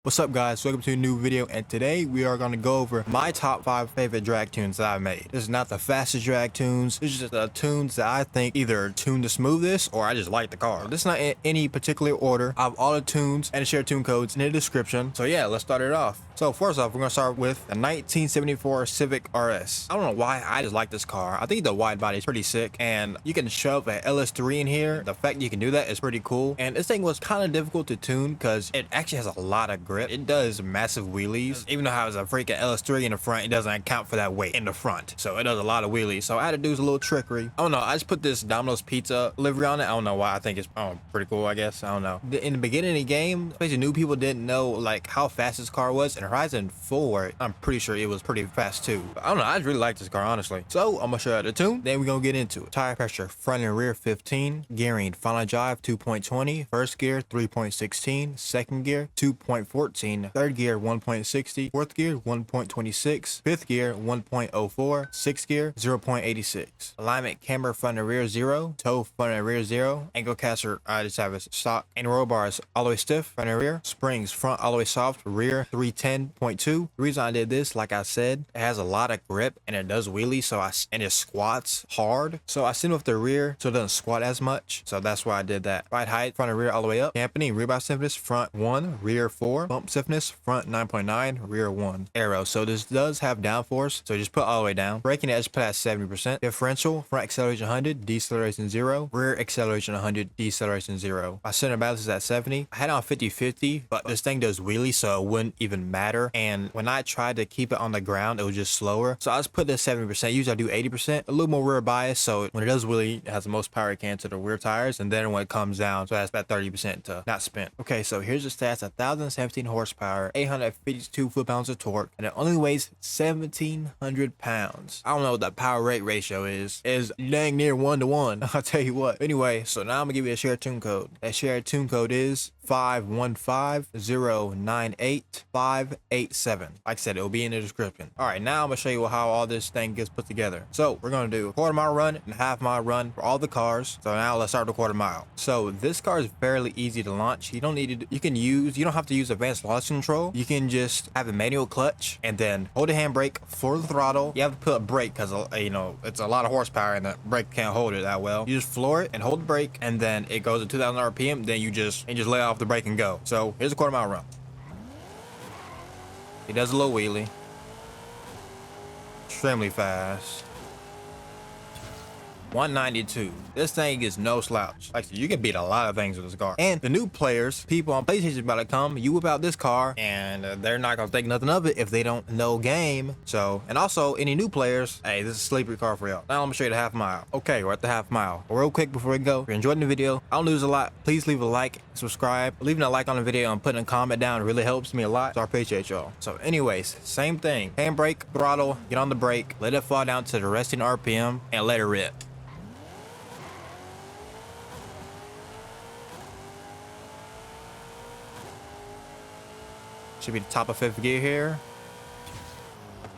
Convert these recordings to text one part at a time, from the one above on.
What's up guys, welcome to a new video, and today we are going to go over my top 5 favorite drag tunes that I've made. This is not the fastest drag tunes, this is just the tunes that I think either tune the smoothest or I just like the car. This is not in any particular order. I have all the tunes and the share tune codes in the description. So yeah, let's start it off. So first off, we're going to start with the 1974 Civic RS. I don't know why, I just like this car. I think the wide body is pretty sick, and you can shove an LS3 in here. The fact you can do that is pretty cool, and this thing was kind of difficult to tune because it actually has a lot of grip. It does massive wheelies. Even though it has a freaking LS3 in the front, it doesn't account for that weight in the front. So it does a lot of wheelies. So I had to do a little trickery. I don't know. I just put this Domino's Pizza livery on it. I don't know why. I think it's pretty cool, I guess. I don't know. In the beginning of the game, especially new people didn't know like how fast this car was. In Horizon 4, I'm pretty sure it was pretty fast too. But I don't know. I just really like this car, honestly. So I'm gonna show you the tune. Then we're gonna get into it. Tire pressure, front and rear 15. Gearing, final drive 2.20. First gear 3.16. Second gear 2.14. Third gear 1.60, fourth gear 1.26, fifth gear 1.04, sixth gear 0.86. Alignment, camber front and rear 0, toe front and rear 0, angle caster I just have a stock, and roll bars all the way stiff front and rear, springs front all the way soft, rear 310.2. The reason I did this, like I said, it has a lot of grip and it does wheelies, and it squats hard, so I send with the rear so it doesn't squat as much, so that's why I did that. Ride height front and rear all the way up, dampening rear bar stiffness front 1, rear 4, bump stiffness front 9.9, rear 1. Arrow, so this does have downforce, so just put all the way down. Braking edge put at 70%. Differential, front acceleration 100, deceleration 0, rear acceleration 100, deceleration 0. My center balance is at 70. I had on 50-50, but this thing does wheelies, so it wouldn't even matter, and when I tried to keep it on the ground, it was just slower, so I just put this 70%. Usually I do 80%, a little more rear bias, so when it does wheelie, it has the most power it can to the rear tires, and then when it comes down, so that's about 30% to not spent. Okay, so here's the stats: 1,017 horsepower, 852 foot-pounds of torque, and it only weighs 1,700 pounds. I don't know what the power rate ratio is dang near 1 to 1. I'll tell you what. Anyway, so now I'm gonna give you a share tune code. That share tune code is 515098587. Like I said, it will be in the description. All right, now I'm gonna show you how all this thing gets put together. So we're gonna do a quarter-mile run and a half-mile run for all the cars. So now let's start the quarter-mile. So this car is fairly easy to launch. You don't need to, you don't have to use advanced launch control. You can just have a manual clutch and then hold the handbrake for the throttle. You have to put a brake because you know it's a lot of horsepower and the brake can't hold it that well. You just floor it and hold the brake, and then it goes to 2,000 RPM. Then you just let off the brake and go. So here's a quarter-mile run. He does a little wheelie. Extremely fast. 192. This thing is no slouch. Like, you can beat a lot of things with this car. And the new players, people on PlayStation about to come, you whip out this car, and they're not gonna think nothing of it if they don't know game. So, and also any new players, hey, this is a sleeper car for y'all. Now I'm gonna show you the half mile. Okay, we're at the half mile. Real quick before we go, if you're enjoying the video, I don't lose a lot. Please leave a like, subscribe. Leaving a like on the video and putting a comment down really helps me a lot. So I appreciate y'all. So anyways, same thing. Handbrake, throttle, get on the brake, let it fall down to the resting RPM, and let it rip. Should be the top of 5th gear here.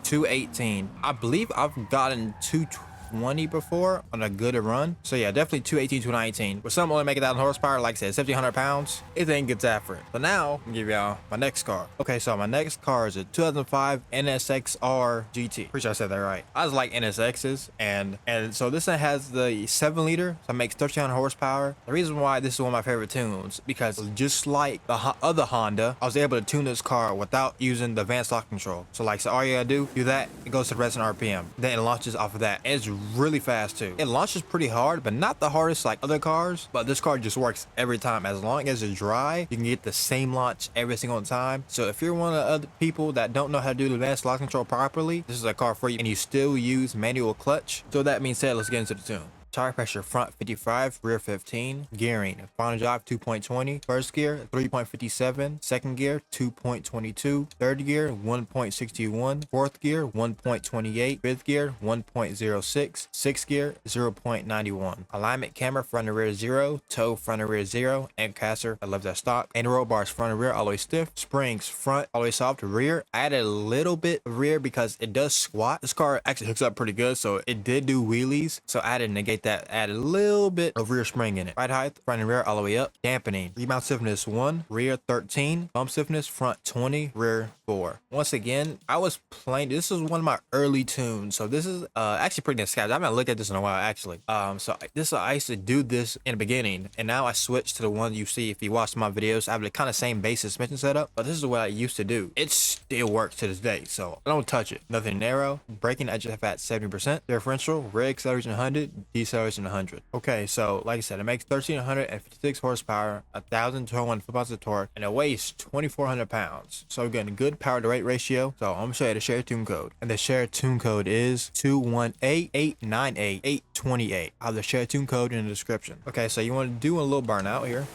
218. I believe I've gotten 220 before on a good run. So yeah, definitely 218, 219. With some only making 1,000 horsepower, like I said, 1,700 pounds, it ain't gets after it. But now, I'm gonna give y'all my next car. Okay, so my next car is a 2005 NSX-R GT. Pretty sure I said that right. I just like NSXs, and so this one has the 7-liter, so it makes 1,300 horsepower. The reason why this is one of my favorite tunes, because just like the other Honda, I was able to tune this car without using the advanced lock control. So like, so all you gotta do that, it goes to the resting RPM. Then it launches off of that. And it's really fast too. It launches pretty hard, but not the hardest like other cars, but this car just works every time. As long as it's dry, you can get the same launch every single time. So if you're one of the other people that don't know how to do the advanced lock control properly, this is a car for you, and you still use manual clutch. So that being said, let's get into the tune. Tire pressure, front 55, rear 15. Gearing, final drive 2.20. First gear 3.57. Second gear 2.22. Third gear 1.61. Fourth gear 1.28. Fifth gear 1.06. Sixth gear 0.91. Alignment, camera front and rear 0. Toe front and rear 0. And caster, I love that stock. And roll bars front and rear all the way stiff. Springs front all the way soft. Rear, I added a little bit of rear because it does squat. This car actually hooks up pretty good, so it did do wheelies, so I had to negate make that add a little bit of rear spring in it. Ride height, front and rear all the way up. Dampening, rebound stiffness 1, rear 13, bump stiffness front 20, rear 4. Once again, I was playing, this is one of my early tunes, so this is actually pretty nice. I haven't looked at this in a while actually. So this I used to do this in the beginning, and now I switched to the one you see if you watch my videos. I have the kind of same base suspension setup, but this is what I used to do. It still works to this day, so don't touch it. Nothing narrow. Braking I just have at 70%. Differential, rear acceleration 100, deceleration 100. Okay, so like I said, it makes 1,356 horsepower, 1,021 foot-pounds of torque, and it weighs 2,400 pounds. So again, good power to weight ratio. So I'm gonna show you the share tune code, and the share tune code is 218-898-828. I have the share tune code in the description. Okay, so you want to do a little burnout here.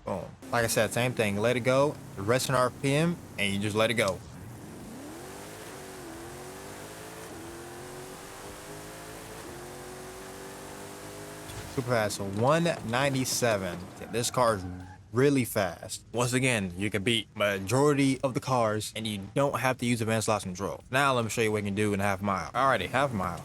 Boom. Like I said, same thing. Let it go, rest in RPM, and you just let it go. Super fast. So 197. This car is really fast. Once again, you can beat majority of the cars, and you don't have to use advanced loss control. Now let me show you what you can do in a half mile. Alrighty, half mile.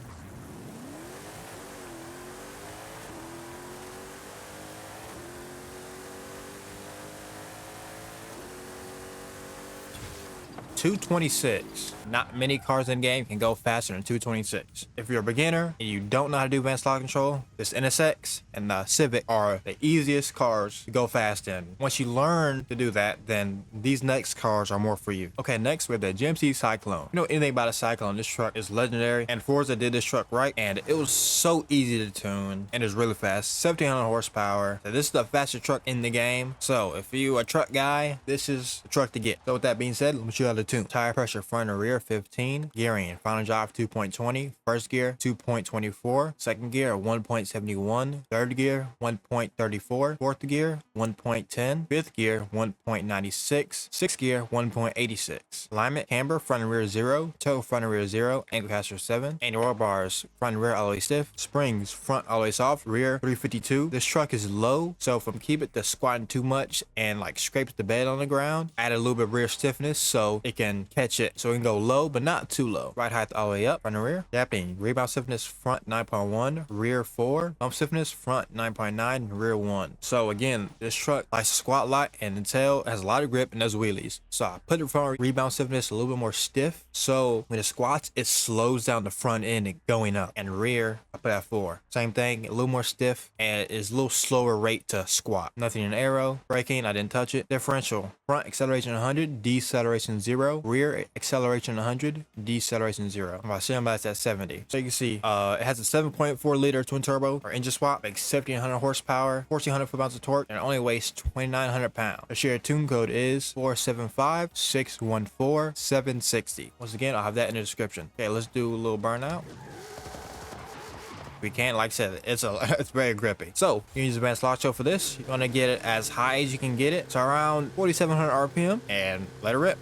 .226. Not many cars in the game can go faster than 226. If you're a beginner and you don't know how to do advanced lock control, this NSX and the Civic are the easiest cars to go fast in. Once you learn to do that, then these next cars are more for you. Okay, next we have the GMC Syclone. You know anything about a Syclone, this truck is legendary, and Forza did this truck right, and it was so easy to tune, and it's really fast. 1,700 horsepower. So this is the fastest truck in the game. So if you a truck guy, this is the truck to get. So with that being said, let me show you how to tune. Tire pressure front and rear 15. Gearing, final drive 2.20. First gear 2.24. Second gear 1.71. Third gear 1.34. Fourth gear 1.10. Fifth gear 1.96. Sixth gear 1.86. Alignment, camber front and rear 0. Toe front and rear 0. Angle caster 7. And roll bars front and rear all the way stiff. Springs front all the way soft. Rear 352. This truck is low, so if I'm keep it to squatting too much and like scrapes the bed on the ground, add a little bit of rear stiffness so it can catch it. So we can go low, but not too low. Ride height all the way up, front and rear. Dampening, rebound stiffness front 9.1, rear 4. Bump stiffness front 9.9, rear 1. So again, this truck likes to squat a lot, and the tail has a lot of grip and does wheelies. So I put the front rebound stiffness a little bit more stiff, so when it squats, it slows down the front end and going up. And rear, I put at 4. Same thing, a little more stiff, and it's a little slower rate to squat. Nothing in aero. Braking, I didn't touch it. Differential, front acceleration 100, deceleration 0. Rear acceleration 100, deceleration 0. My that's at 70. So you can see it has a 7.4 liter twin turbo or engine swap, makes 1,700 horsepower, 1,400 foot-pounds of torque, and it only weighs 2,900 pounds. The shared tune code is 475-614-760. Once again, I'll have that in the description. Okay, let's do a little burnout. We can't, like I said, it's very grippy. So you use advanced lock control for this. You're gonna get it as high as you can get it. So around 4,700 RPM, and let it rip.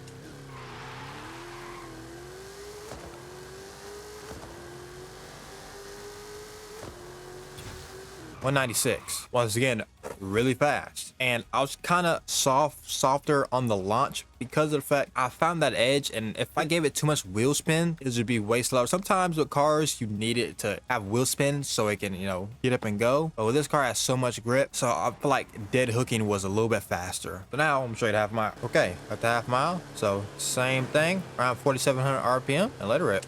.196. Once again, really fast. And I was kind of softer on the launch because of the fact I found that edge, and if I gave it too much wheel spin, it would be way slower. Sometimes with cars, you need it to have wheel spin so it can, you know, get up and go. But with this car, it has so much grip, so I feel like dead hooking was a little bit faster. So now I'm gonna show you the half mile. Okay, at the half mile, so same thing, around 4,700 RPM, and let it rip.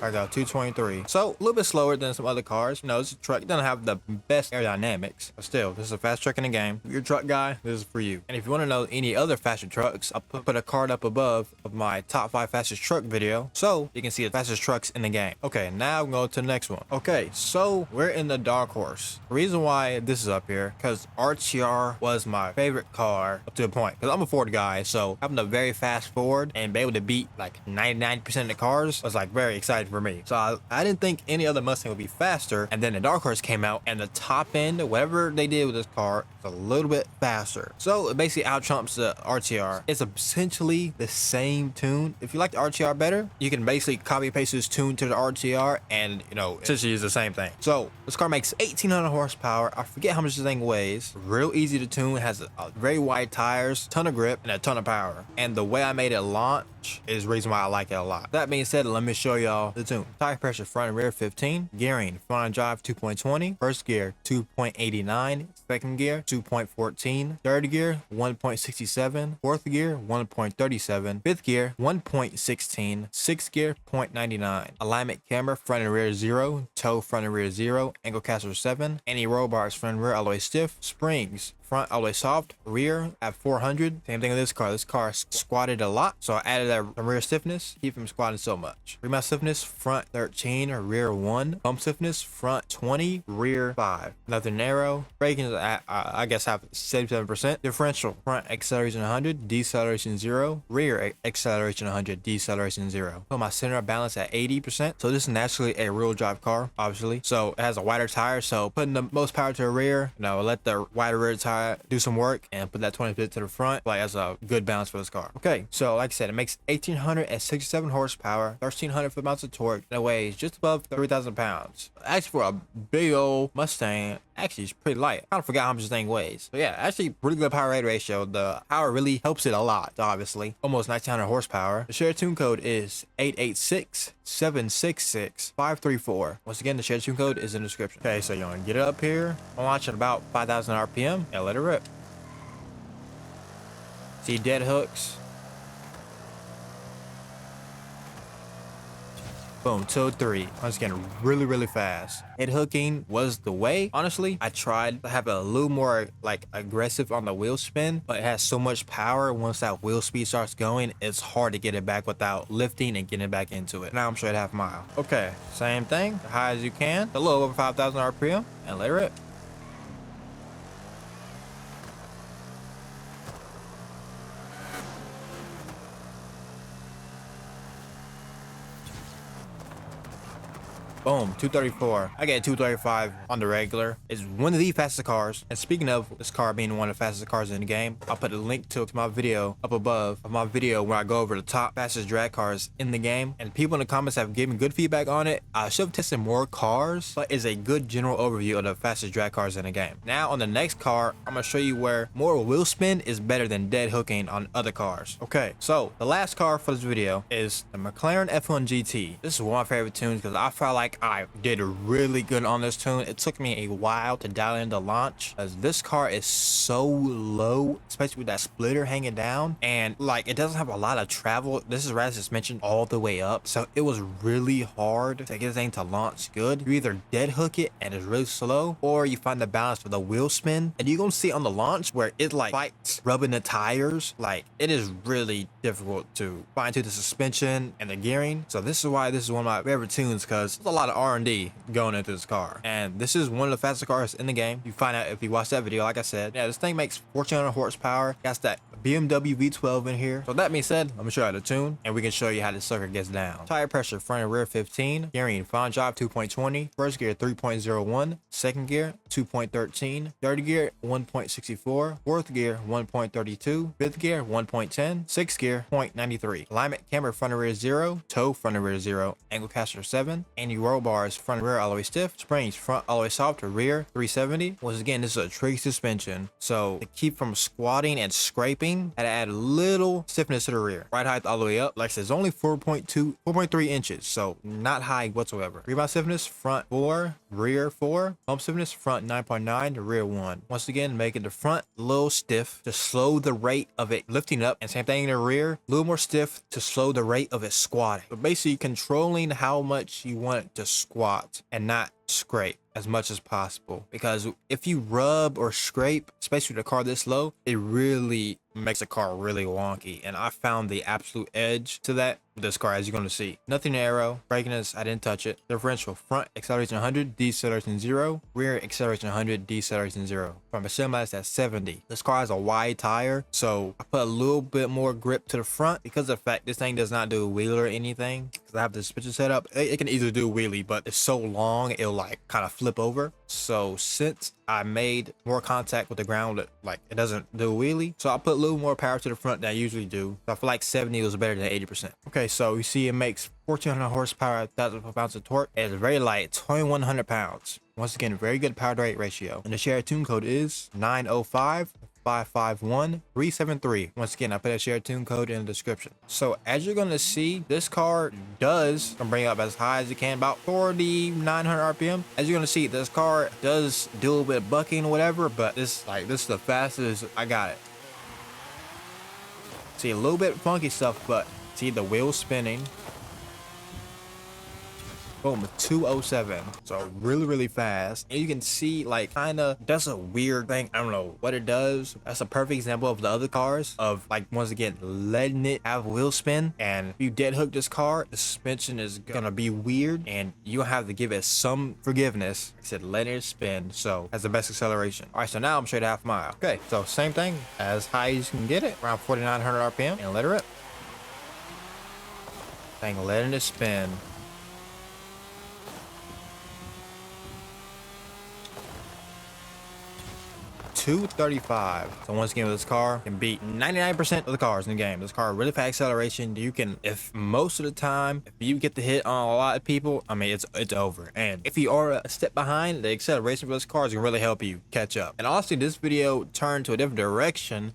I got 223. So a little bit slower than some other cars. You know, this truck doesn't have the best aerodynamics, but still, this is a fast truck in the game. If you're a truck guy, this is for you. And if you want to know any other faster trucks, I'll put a card up above of my top 5 fastest truck video, so you can see the fastest trucks in the game. Okay, now we'll go to the next one. Okay, so we're in the dark horse. The reason why this is up here, because RTR was my favorite car up to a point. Because I'm a Ford guy, so having a very fast Ford and be able to beat like 99% of the cars was like very exciting for me. So I didn't think any other Mustang would be faster. And then the Dark Horse came out, and the top end, whatever they did with this car, is a little bit faster. So it basically out trumps the RTR. It's essentially the same tune. If you like the RTR better, you can basically copy paste this tune to the RTR, and you know, essentially is the same thing. So this car makes 1800 horsepower. I forget how much this thing weighs. Real easy to tune. It has a very wide tires, ton of grip, and a ton of power. And the way I made it launch is the reason why I like it a lot. That being said, let me show y'all the tune. Tire pressure front and rear 15. Gearing front and drive 2.20. First gear 2.89. Second gear 2.14. Third gear 1.67. Fourth gear 1.37. Fifth gear 1.16. Sixth gear 0.99. Alignment camera front and rear 0. Toe front and rear 0. Angle caster 7. Anti-roll bars front and rear all the way stiff. Springs front all the way soft, rear at 400. Same thing with this car. This car squatted a lot, so I added that rear stiffness, keep him squatting so much. Rear mount stiffness, front 13, rear 1. Bump stiffness, front 20, rear 5. Nothing narrow. Braking is at, I guess, have 77%. Differential, front acceleration 100, deceleration 0. Rear acceleration 100, deceleration 0. Put my center of balance at 80%. So this is naturally a real drive car, obviously. So it has a wider tire, so putting the most power to the rear, you know, let the wider rear tire do some work and put that 20 to the front. Like, that's a good balance for this car. Okay, so like I said, it makes 1867 horsepower, 1300 foot-pounds of torque, and it weighs just above 3,000 pounds. Actually, for a big old Mustang, actually it's pretty light. I kind of forgot how much this thing weighs. So yeah, actually pretty good power rate ratio. The power really helps it a lot, obviously. Almost 1900 horsepower. The share tune code is 886-766-534. Once again, the share tune code is in the description. Okay, so you want to get it up here. I'm launching about 5,000 RPM and let it rip. See dead hooks. Boom, 203. Once again, really fast. Head hooking was the way. Honestly, I tried to have it a little more like aggressive on the wheel spin, but it has so much power. Once that wheel speed starts going, it's hard to get it back without lifting and getting it back into it. Now I'm straight half mile. Okay, same thing, as high as you can, a little over 5,000 RPM, and let it rip. Boom, 234. I get 235 on the regular. It's one of the fastest cars. And speaking of this car being one of the fastest cars in the game, I'll put a link to my video up above of my video where I go over the top fastest drag cars in the game. And people in the comments have given good feedback on it. I should have tested more cars, but it's a good general overview of the fastest drag cars in the game. Now on the next car, I'm gonna show you where more wheel spin is better than dead hooking on other cars. Okay, so the last car for this video is the McLaren F1 GT. This is one of my favorite tunes because I felt like I did really good on this tune. It took me a while to dial in the launch as this car is so low, especially with that splitter hanging down, and like it doesn't have a lot of travel. This is as just mentioned all the way up, so it was really hard to get this thing to launch good. You either dead hook it and it's really slow, or you find the balance with the wheel spin, and you're gonna see on the launch where it like fights rubbing the tires. Like it is really difficult to fine tune the suspension and the gearing. So this is why this is one of my favorite tunes, because there's a lot of R&D going into this car, and this is one of the fastest cars in the game. You find out if you watch that video. Like I said, yeah, this thing makes 1400 horsepower. Got that BMW V12 in here. So that being said, I'm gonna show you the tune and we can show you how this sucker gets down. Tire pressure front and rear 15. Gearing front drive 2.20. First gear 3.01. Second gear 2.13. Third gear 1.64. Fourth gear 1.32. Fifth gear 1.10. Sixth gear 0.93. Alignment camera front and rear 0. Toe front and rear 0. Angle caster 7. Anti-roll bars front and rear all the way stiff. Springs front all the way soft to rear 370. Once again, this is a trig suspension, so to keep from squatting and scraping, I had to add a little stiffness to the rear. Ride height all the way up. Like I said, it's only 4.3 inches, so not high whatsoever. Rebound stiffness front 4, rear 4. Bump stiffness front 9.9 to rear 1. Once again, making the front a little stiff to slow the rate of it lifting up, and same thing in the rear, a little more stiff to slow the rate of it squatting. So basically controlling how much you want it to squat and not scrape as much as possible, because if you rub or scrape, especially with a car this low, it really makes the car really wonky, and I found the absolute edge to that this car, as you're going to see. Nothing aero. Braking is, I didn't touch it. Differential. Front acceleration 100, deceleration 0. Rear acceleration 100, deceleration 0. From a semi, that's 70. This car has a wide tire, so I put a little bit more grip to the front because of the fact this thing does not do a wheelie or anything. Because I have the suspension set up, it can easily do a wheelie, but it's so long it'll like kind of flip over. So since I made more contact with the ground, like it doesn't do a wheelie, so I put a little more power to the front than I usually do. So I feel like 70 was better than 80%. Okay, so you see it makes 1400 horsepower, 1000 pounds of torque. It's very light, 2100 pounds. Once again, very good power to weight ratio. And the share tune code is 905-551-373. Once again, I put a share tune code in the description. So as you're gonna see, this car does bring up as high as it can, about 4,900 RPM. As you're gonna see, this car does do a little bit of bucking or whatever, but this is the fastest I got it. See a little bit funky stuff, but see the wheels spinning. Boom, 207. So really fast. And you can see like kind of does a weird thing. I don't know what it does. That's a perfect example of the other cars of like, once again, letting it have wheel spin. And if you dead hook this car, the suspension is gonna be weird and you have to give it some forgiveness. Like I said, let it spin. So that's the best acceleration. All right, so now I'm straight half mile. Okay, so same thing, as high as you can get it, around 4,900 RPM, and let her rip. Thing letting it spin. 235. So once again, with this car can beat 99% of the cars in the game. This car really fast acceleration. You can, if most of the time, if you get the hit on a lot of people, I mean, it's over. And if you are a step behind, the acceleration for this car is gonna really help you catch up. And honestly, this video turned to a different direction.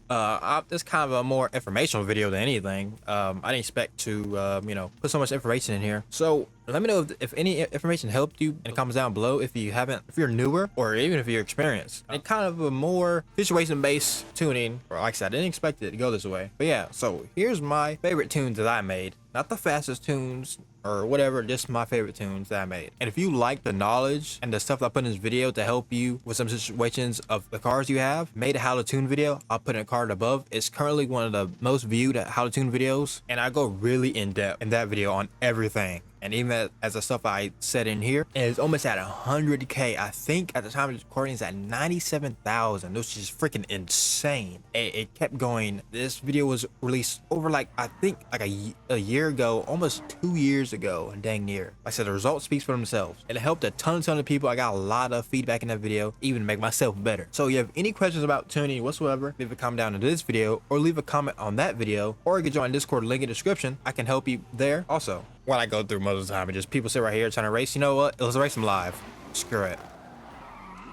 This kind of a more informational video than anything. I didn't expect to, you know, put so much information in here. So let me know if any information helped you in the comments down below. If you're newer, or even if you're experienced. And kind of a more situation-based tuning, or like I said, I didn't expect it to go this way. But yeah, so here's my favorite tunes that I made. Not the fastest tunes or whatever, just my favorite tunes that I made. And if you like the knowledge and the stuff that I put in this video to help you with some situations of the cars you have, made a how to tune video, I'll put in a card above. It's currently one of the most viewed how to tune videos, and I go really in depth in that video on everything. And even as the stuff I said in here, and it's almost at 100K. I think at the time of recording it's at 97,000, which is freaking insane. It kept going. This video was released over like, I think like a year ago, almost 2 years ago, dang near. Like I said, the results speaks for themselves. It helped a ton of people. I got a lot of feedback in that video, even to make myself better. So if you have any questions about tuning whatsoever, leave a comment down in this video, or leave a comment on that video, or you can join Discord, link in the description. I can help you there also. What I go through most of the time, and just people sit right here trying to race. You know what? Let's race them live. Screw it.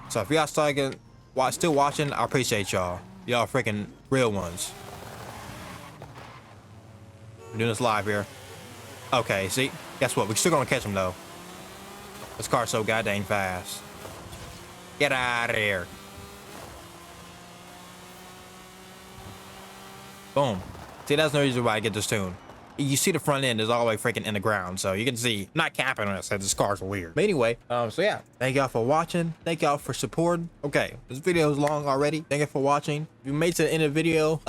So if y'all still watching, I appreciate y'all. Y'all freaking real ones. We're doing this live here. Okay, see? Guess what? We're still gonna catch them though. This car's so goddamn fast. Get out of here. Boom. See, that's no reason why I get this tune. You see the front end is all the way freaking in the ground, so you can see, I'm not capping on it, so this car's weird. But anyway, so yeah, thank y'all for watching. Thank y'all for supporting. Okay, this video is long already. Thank you for watching. If you made to the end of the video,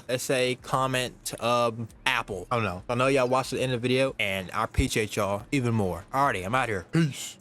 let's say comment Apple. I don't know. I know y'all watched the end of the video, and I appreciate y'all even more. Alrighty, I'm out here. Peace.